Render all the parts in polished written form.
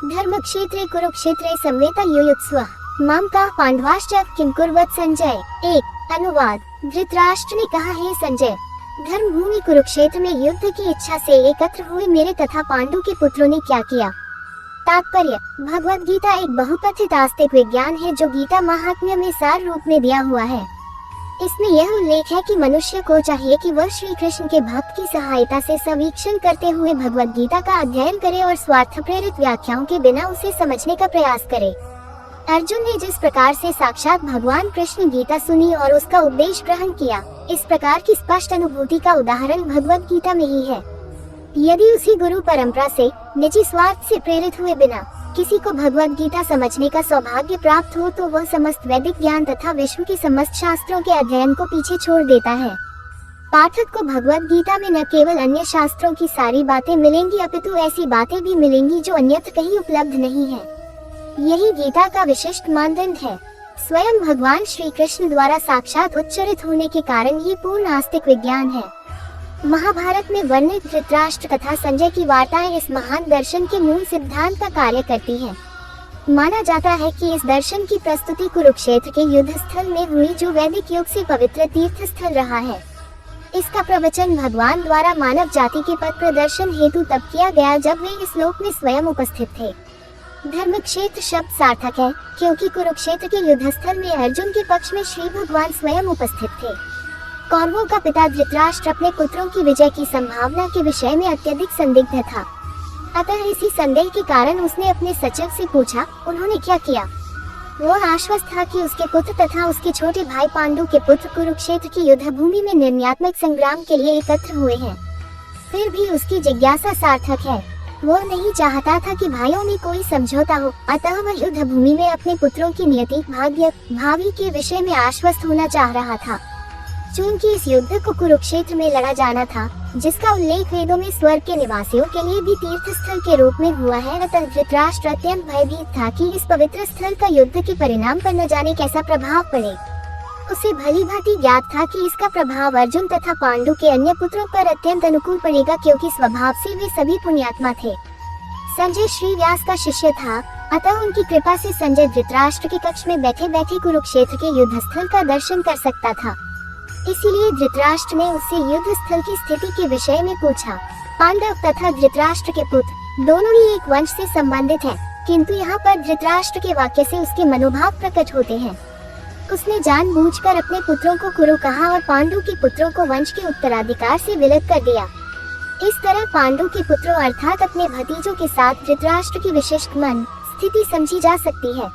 धर्मक्षेत्रे कुरुक्षेत्रे संवेता युयुत्स्वः मामकाः पांडवाश्च किं कुर्वत् संजय। 1 अनुवाद। धृतराष्ट्र ने कहा, हे संजय, धर्म भूमि कुरुक्षेत्र में युद्ध की इच्छा से एकत्र हुए मेरे तथा पांडु के पुत्रों ने क्या किया। तात्पर्य: भगवद गीता एक बहुकथित आस्तिक विज्ञान है जो गीता महात्म्य में सार रूप में दिया हुआ है। इसमें यह उल्लेख है कि मनुष्य को चाहिए कि वह श्री कृष्ण के भक्त की सहायता से सवीक्षण करते हुए भगवद गीता का अध्ययन करे और स्वार्थ प्रेरित व्याख्याओं के बिना उसे समझने का प्रयास करे। अर्जुन ने जिस प्रकार से साक्षात भगवान कृष्ण गीता सुनी और उसका उपदेश ग्रहण किया, इस प्रकार की स्पष्ट अनुभूति का उदाहरण भगवद गीता में ही है। यदि उसी गुरु परंपरा से निजी स्वार्थ से प्रेरित हुए बिना किसी को भगवद गीता समझने का सौभाग्य प्राप्त हो तो वह समस्त वैदिक ज्ञान तथा विश्व के समस्त शास्त्रों के अध्ययन को पीछे छोड़ देता है। पाठक को भगवद गीता में न केवल अन्य शास्त्रों की सारी बातें मिलेंगी अपितु ऐसी बातें भी मिलेंगी जो अन्यत्र कहीं उपलब्ध नहीं है। यही गीता का विशिष्ट मानदंड है। स्वयं भगवान श्री कृष्ण द्वारा साक्षात उच्चरित होने के कारण ये पूर्ण आस्तिक विज्ञान है। महाभारत में वर्णित धृतराष्ट्र तथा संजय की वार्ताएं इस महान दर्शन के मूल सिद्धांत का कार्य करती हैं। माना जाता है कि इस दर्शन की प्रस्तुति कुरुक्षेत्र के युद्ध स्थल में हुई, जो वैदिक युग से पवित्र तीर्थ स्थल रहा है। इसका प्रवचन भगवान द्वारा मानव जाति के पथ प्रदर्शन हेतु तब किया गया जब वे इस लोक में स्वयं उपस्थित थे। धर्मक्षेत्र शब्द सार्थक है क्योंकि कुरुक्षेत्र के युद्ध स्थल में अर्जुन के पक्ष में श्री भगवान स्वयं उपस्थित थे। कौरवों का पिता धृतराष्ट्र अपने पुत्रों की विजय की संभावना के विषय में अत्यधिक संदिग्ध था। अतः इसी संदेह के कारण उसने अपने सचिव से पूछा, उन्होंने क्या किया। वह आश्वस्त था कि उसके पुत्र तथा उसके छोटे भाई पांडु के पुत्र कुरुक्षेत्र की युद्ध भूमि में निर्णयात्मक संग्राम के लिए एकत्र हुए हैं। फिर भी उसकी जिज्ञासा सार्थक है। वह नहीं चाहता था कि भाइयों में कोई समझौता हो, अतः वह युद्ध भूमि में अपने पुत्रों की नियति, भाग्य, भावी के विषय में आश्वस्त होना चाह रहा था। चूंकि इस युद्ध को कुरुक्षेत्र में लड़ा जाना था, जिसका उल्लेख वेदों में स्वर्ग के निवासियों के लिए भी तीर्थ स्थल के रूप में हुआ है, अतः धृतराष्ट्र अत्यंत भयभीत था कि इस पवित्र स्थल का युद्ध के परिणाम पर न जाने कैसा प्रभाव पड़े। उसे भली भांति ज्ञात था कि इसका प्रभाव अर्जुन तथा पांडु के अन्य पुत्रों पर अत्यंत अनुकूल पड़ेगा, क्योंकि स्वभाव से वे सभी पुण्यात्मा थे। संजय श्री व्यास का शिष्य था, अतः उनकी कृपा से संजय धृतराष्ट्र के कक्ष में बैठे बैठे कुरुक्षेत्र के युद्ध स्थल का दर्शन कर सकता था। इसीलिए धृतराष्ट्र ने उससे युद्ध स्थल की स्थिति के विषय में पूछा। पांडव तथा धृतराष्ट्र के पुत्र दोनों ही एक वंश से संबंधित हैं, किंतु यहाँ पर धृतराष्ट्र के वाक्य से उसके मनोभाव प्रकट होते हैं। उसने जानबूझकर अपने पुत्रों को कुरु कहा और पांडु के पुत्रों को वंश के उत्तराधिकार से विलग कर दिया। इस तरह पांडु के पुत्रों अर्थात अपने भतीजों के साथ धृतराष्ट्र की विशिष्ट मन स्थिति समझी जा सकती है।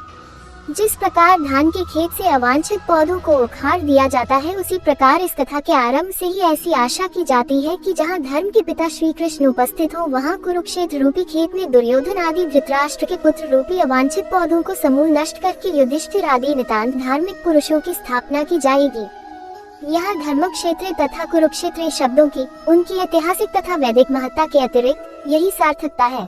जिस प्रकार धान के खेत से अवांछित पौधों को उखाड़ दिया जाता है, उसी प्रकार इस कथा के आरंभ से ही ऐसी आशा की जाती है कि जहां धर्म के पिता श्री कृष्ण उपस्थित हो, वहां कुरुक्षेत्र रूपी खेत में दुर्योधन आदि धृतराष्ट्र के पुत्र रूपी अवांछित पौधों को समूल नष्ट करके युधिष्ठिर आदि नितांत धार्मिक पुरुषों की स्थापना की जाएगी। यहाँ धर्मक्षेत्र तथा कुरुक्षेत्र शब्दों की उनकी ऐतिहासिक तथा वैदिक महत्ता के अतिरिक्त यही सार्थकता है।